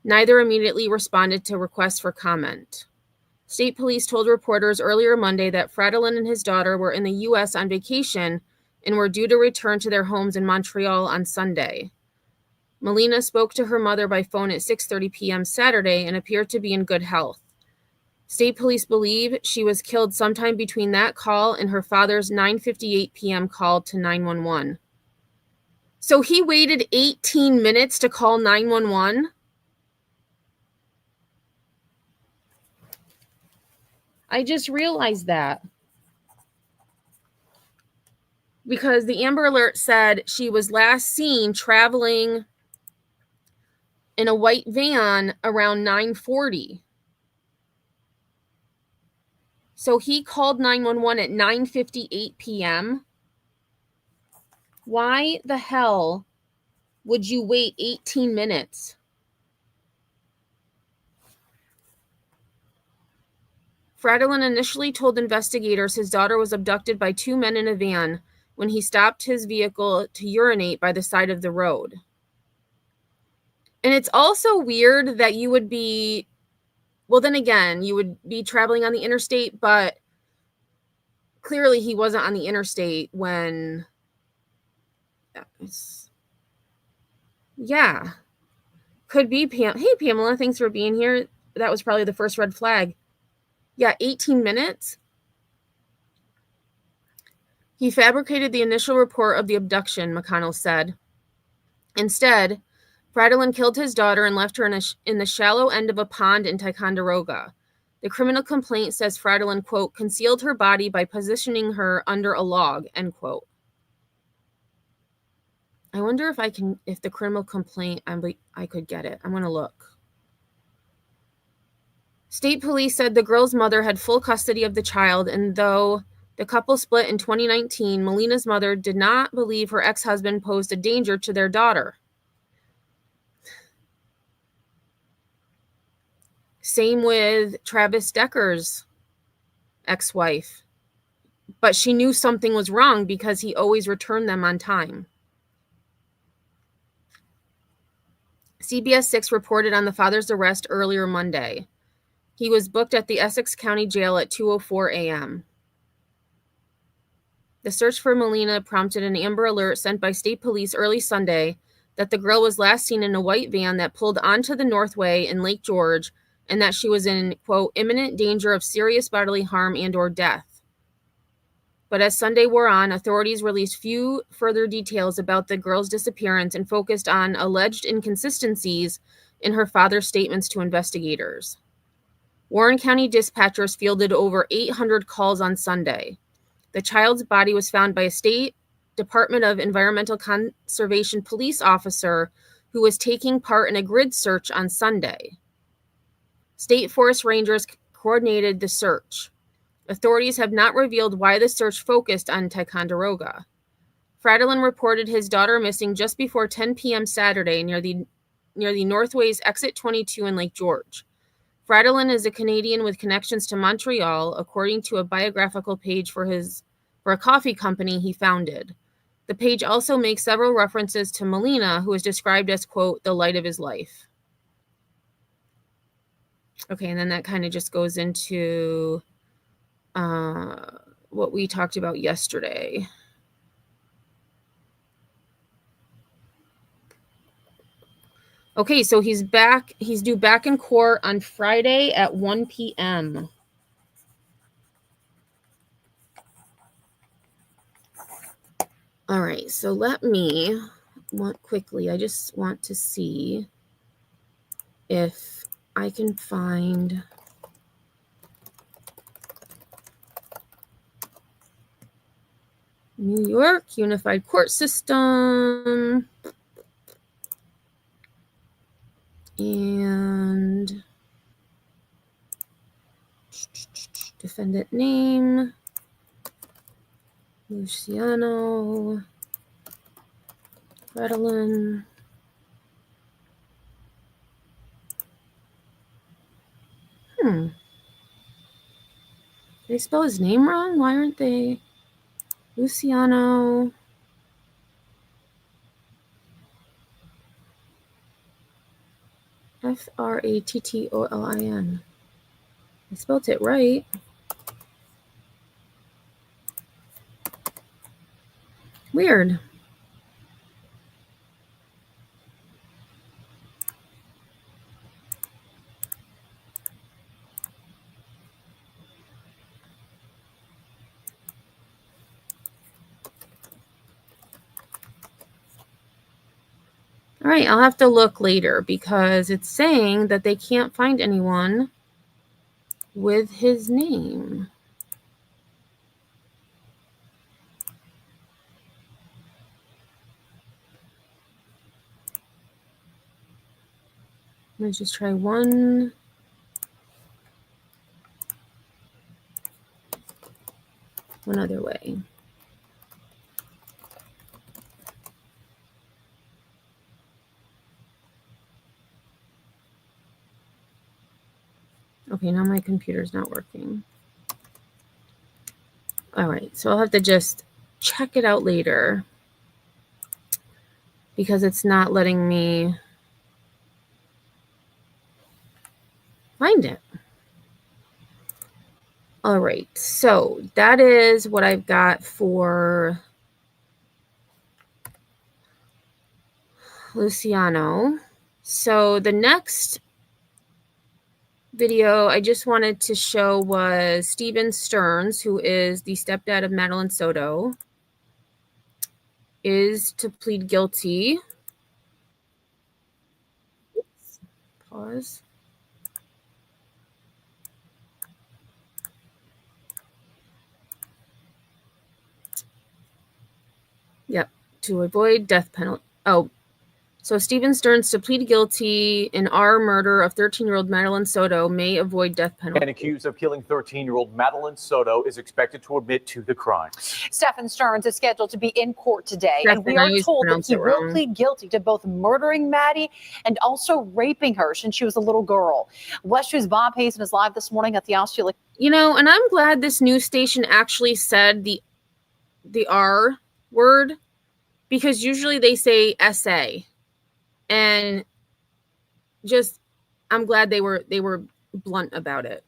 Neither immediately responded to requests for comment. State police told reporters earlier Monday that Fredolin and his daughter were in the U.S. on vacation and were due to return to their homes in Montreal on Sunday. Melina spoke to her mother by phone at 6:30 p.m. Saturday and appeared to be in good health. State police believe she was killed sometime between that call and her father's 9:58 p.m. call to 911. So he waited 18 minutes to call 911? I just realized that. Because the Amber Alert said she was last seen traveling in a white van around 9:40. So he called 911 at 9:58 p.m. Why the hell would you wait 18 minutes? Fredolin initially told investigators his daughter was abducted by two men in a van when he stopped his vehicle to urinate by the side of the road. And it's also weird that you would be, well, then again, you would be traveling on the interstate, but clearly he wasn't on the interstate when, yeah, could be Pam. Hey, Pamela, thanks for being here. That was probably the first red flag. Yeah, 18 minutes. He fabricated the initial report of the abduction, McConnell said. Instead, Fredolin killed his daughter and left her in the shallow end of a pond in Ticonderoga. The criminal complaint says Fredolin, quote, concealed her body by positioning her under a log, end quote. I wonder if the criminal complaint, I could get it. I'm going to look. State police said the girl's mother had full custody of the child, and though the couple split in 2019, Melina's mother did not believe her ex-husband posed a danger to their daughter. Same with Travis Decker's ex-wife. But she knew something was wrong because he always returned them on time. CBS 6 reported on the father's arrest earlier Monday. He was booked at the Essex County Jail at 2:04 a.m. The search for Melina prompted an Amber Alert sent by state police early Sunday that the girl was last seen in a white van that pulled onto the Northway in Lake George and that she was in, quote, imminent danger of serious bodily harm and or death. But as Sunday wore on, authorities released few further details about the girl's disappearance and focused on alleged inconsistencies in her father's statements to investigators. Warren County dispatchers fielded over 800 calls on Sunday. The child's body was found by a state Department of Environmental Conservation police officer who was taking part in a grid search on Sunday. State Forest Rangers coordinated the search. Authorities have not revealed why the search focused on Ticonderoga. Fradlin reported his daughter missing just before 10 p.m. Saturday near the Northway's Exit 22 in Lake George. Fradlin is a Canadian with connections to Montreal, according to a biographical page for a coffee company he founded. The page also makes several references to Melina, who is described as, quote, the light of his life. Okay, and then that kind of just goes into what we talked about yesterday. Okay, so he's due back in court on Friday at 1 p.m. All right, so I just want to see if I can find New York Unified Court System and defendant name, Luciano Fradlin. Did they spell his name wrong? Why aren't they? Luciano Frattollin. I spelled it right. Weird. All right, I'll have to look later because it's saying that they can't find anyone with his name. Let's just try one other way. Okay, now my computer's not working. All right, so I'll have to just check it out later because it's not letting me find it. All right, so that is what I've got for Luciano. So the next video I just wanted to show was Stephen Stearns, who is the stepdad of Madeline Soto, is to plead guilty. Oops. Pause. Yep, to avoid death penalty. Oh, so Stephen Stearns to plead guilty in our murder of 13-year-old Madeline Soto may avoid death penalty. And accused of killing 13-year-old Madeline Soto is expected to admit to the crime. Stephen Stearns is scheduled to be in court today, and we are told that he will plead guilty to both murdering Maddie and also raping her since she was a little girl. West 2's Bob Hazen is live this morning at the Osceola. You know, and I'm glad this news station actually said the R word, because usually they say SA. And just, I'm glad they were blunt about it.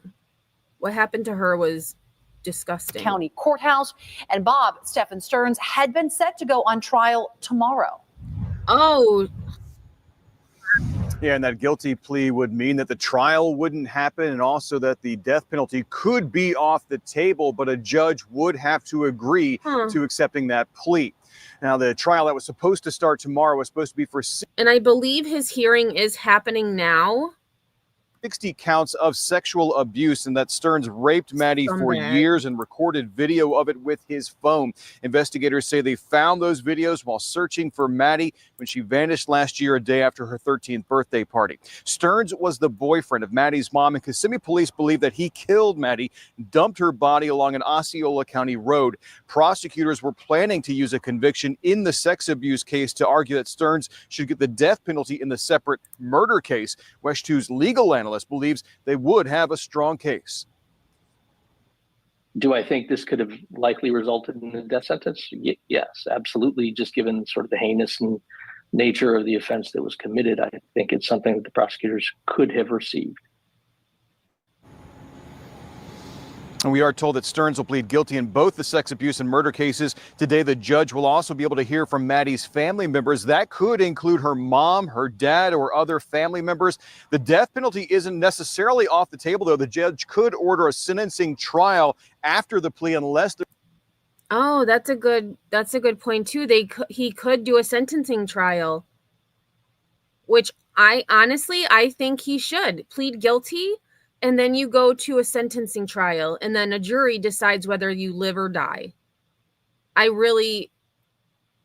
What happened to her was disgusting. County courthouse. And Bob, Stephen Stearns had been set to go on trial tomorrow. Oh. Yeah, and that guilty plea would mean that the trial wouldn't happen and also that the death penalty could be off the table, but a judge would have to agree to accepting that plea. Now, the trial that was supposed to start tomorrow was supposed to be for and I believe his hearing is happening now. 60 counts of sexual abuse, and that Stearns raped Maddie for years and recorded video of it with his phone. Investigators say they found those videos while searching for Maddie when she vanished last year, a day after her 13th birthday party. Stearns was the boyfriend of Maddie's mom, and Kissimmee police believe that he killed Maddie, dumped her body along an Osceola County road. Prosecutors were planning to use a conviction in the sex abuse case to argue that Stearns should get the death penalty in the separate murder case. West 2's legal analyst believes they would have a strong case. Do I think this could have likely resulted in a death sentence? Yes, absolutely. Just given sort of the heinous nature of the offense that was committed, I think it's something that the prosecutors could have received. And we are told that Stearns will plead guilty in both the sex abuse and murder cases. Today, the judge will also be able to hear from Maddie's family members. That could include her mom, her dad, or other family members. The death penalty isn't necessarily off the table, though. The judge could order a sentencing trial after the plea unless Oh, that's a good point too. He could do a sentencing trial, which I think he should plead guilty. And then you go to a sentencing trial, and then a jury decides whether you live or die.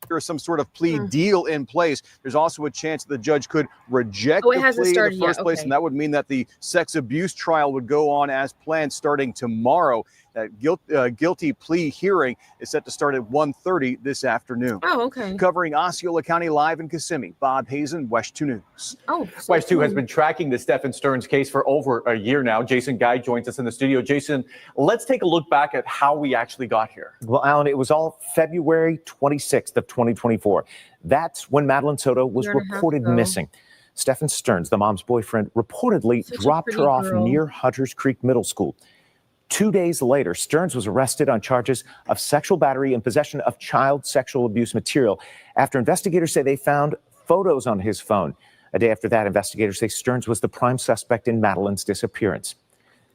There's some sort of plea deal in place. There's also a chance the judge could reject the plea in the first place, and that would mean that the sex abuse trial would go on as planned starting tomorrow. That guilty plea hearing is set to start at 1:30 this afternoon. Oh, okay. Covering Osceola County live in Kissimmee, Bob Hazen, West 2 News. Oh, West 2 has been tracking the Stephen Stearns case for over a year now. Jason Guy joins us in the studio. Jason, let's take a look back at how we actually got here. Well, Alan, it was all February 26th of 2024. That's when Madeline Soto was reported missing. Stephen Stearns, the mom's boyfriend, reportedly dropped her off near Hunters Creek Middle School. 2 days later, Stearns was arrested on charges of sexual battery and possession of child sexual abuse material after investigators say they found photos on his phone. A day after that, investigators say Stearns was the prime suspect in Madeline's disappearance.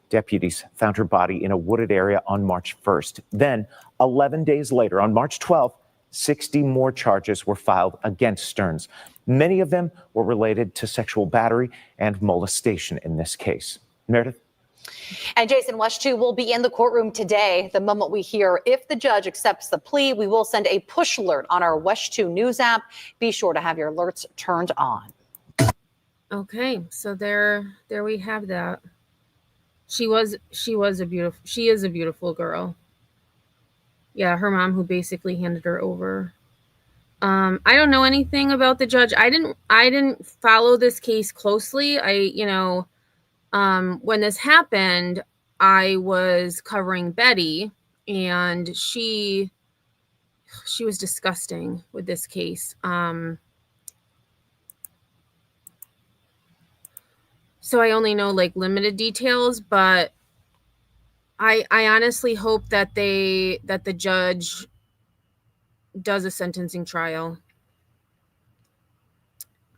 Deputies found her body in a wooded area on March 1st. Then, 11 days later, on March 12th, 60 more charges were filed against Stearns. Many of them were related to sexual battery and molestation in this case. Meredith? And Jason, West 2 will be in the courtroom today. The moment we hear if the judge accepts the plea, we will send a push alert on our West 2 News app. Be sure to have your alerts turned on. Okay, so there we have that. She is a beautiful girl. Yeah, her mom who basically handed her over. I don't know anything about the judge. I didn't follow this case closely. When this happened, I was covering Betty, and she was disgusting with this case. So I only know like limited details, but I honestly hope that the judge does a sentencing trial.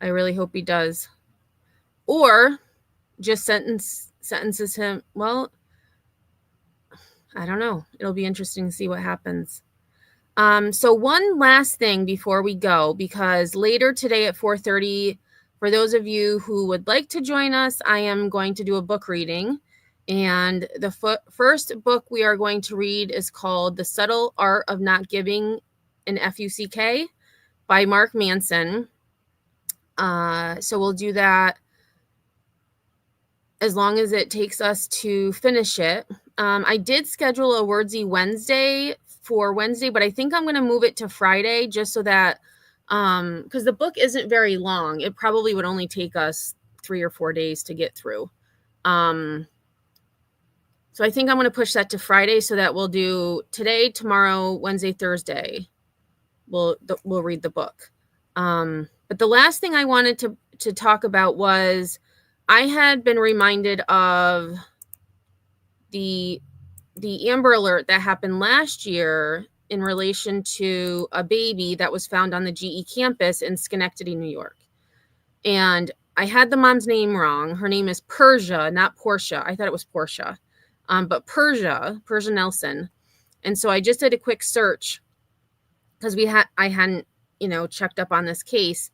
I really hope he does. Or just sentences him. Well, I don't know. It'll be interesting to see what happens. So one last thing before we go, because later today at 4:30, for those of you who would like to join us, I am going to do a book reading. And the first book we are going to read is called The Subtle Art of Not Giving an Fuck by Mark Manson. So we'll do that as long as it takes us to finish it. I did schedule a Wordsy Wednesday for Wednesday, but I think I'm going to move it to Friday just so that, because the book isn't very long. It probably would only take us 3 or 4 days to get through. So I think I'm going to push that to Friday so that we'll do today, tomorrow, Wednesday, Thursday. We'll read the book. But the last thing I wanted to talk about was I had been reminded of the Amber Alert that happened last year in relation to a baby that was found on the GE campus in Schenectady, New York. And I had the mom's name wrong. Her name is Persia, not Portia. I thought it was Portia. But Persia Nelson. And so I just did a quick search because I hadn't, checked up on this case.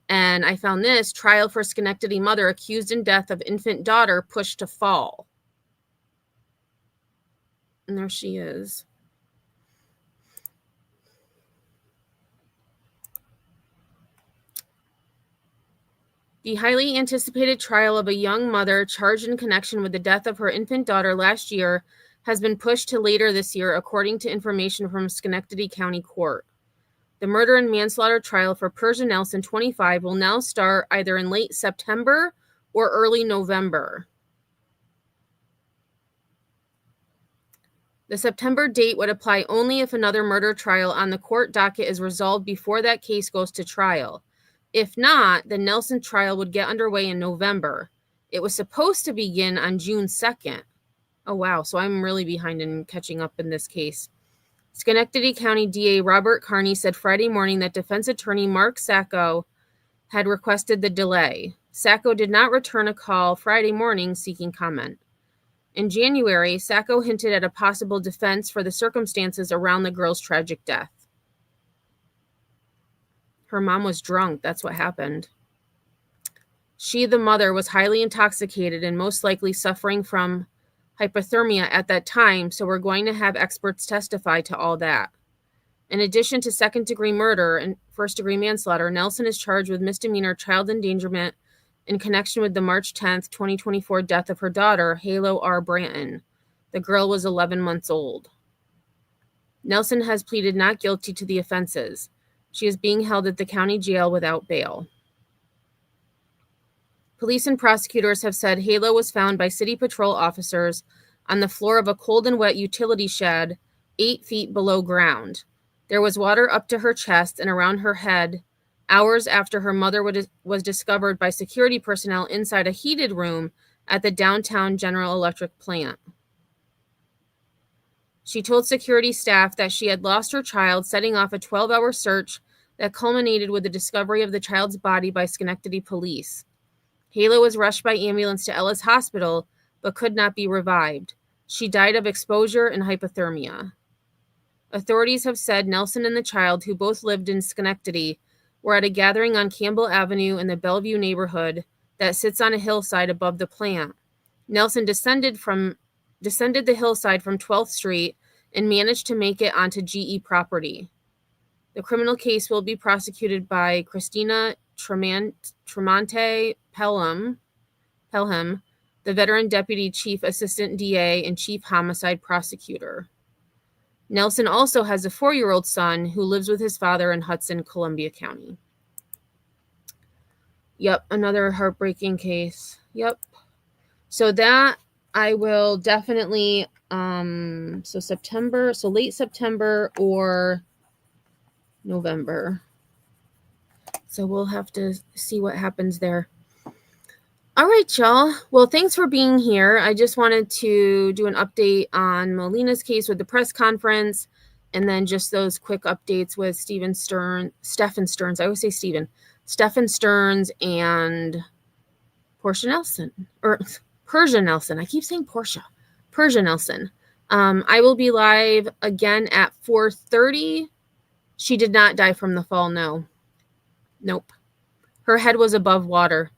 And I found this: trial for Schenectady mother accused in death of infant daughter pushed to fall. And there she is. The highly anticipated trial of a young mother charged in connection with the death of her infant daughter last year has been pushed to later this year, according to information from Schenectady County Court. The murder and manslaughter trial for Persia Nelson, 25, will now start either in late September or early November. The September date would apply only if another murder trial on the court docket is resolved before that case goes to trial. If not, the Nelson trial would get underway in November. It was supposed to begin on June 2nd. Oh, wow. So I'm really behind in catching up in this case. Schenectady County DA Robert Carney said Friday morning that defense attorney Mark Sacco had requested the delay. Sacco did not return a call Friday morning seeking comment. In January, Sacco hinted at a possible defense for the circumstances around the girl's tragic death. Her mom was drunk. That's what happened. She, the mother, was highly intoxicated and most likely suffering from hypothermia at that time, so we're going to have experts testify to all that. In addition to second-degree murder and first-degree manslaughter, Nelson is charged with misdemeanor child endangerment in connection with the March 10th, 2024 death of her daughter, Halo R. Branton. The girl was 11 months old. Nelson has pleaded not guilty to the offenses. She is being held at the county jail without bail. Police and prosecutors have said Halo was found by city patrol officers on the floor of a cold and wet utility shed 8 feet below ground. There was water up to her chest and around her head hours after her mother was discovered by security personnel inside a heated room at the downtown General Electric plant. She told security staff that she had lost her child, setting off a 12-hour search that culminated with the discovery of the child's body by Schenectady police. Halo was rushed by ambulance to Ellis Hospital, but could not be revived. She died of exposure and hypothermia. Authorities have said Nelson and the child, who both lived in Schenectady, were at a gathering on Campbell Avenue in the Bellevue neighborhood that sits on a hillside above the plant. Nelson descended the hillside from 12th Street and managed to make it onto GE property. The criminal case will be prosecuted by Christina Tremonte Pelham, the veteran deputy chief assistant DA and chief homicide prosecutor. Nelson also has a 4-year-old son who lives with his father in Hudson, Columbia County. Yep, another heartbreaking case. Yep. So that I will definitely, so late September or November. So we'll have to see what happens there. All right, y'all. Well, thanks for being here. I just wanted to do an update on Molina's case with the press conference, and then just those quick updates with Stephen Stearns. I always say Stephen. Stephen Stearns and Persia Nelson. I keep saying Portia. Persia Nelson. I will be live again at 4:30. She did not die from the fall, no. Nope. Her head was above water.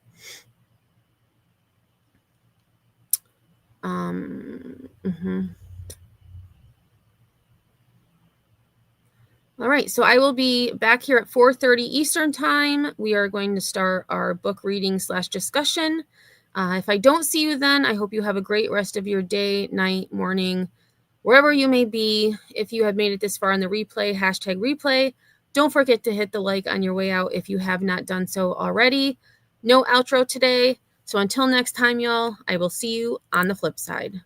All right, so I will be back here at 4:30 Eastern time. We are going to start our book reading / discussion. If I don't see you then, I hope you have a great rest of your day, night, morning, wherever you may be. If you have made it this far in the replay, #replay. Don't forget to hit the like on your way out if you have not done so already. No outro today. So until next time, y'all, I will see you on the flip side.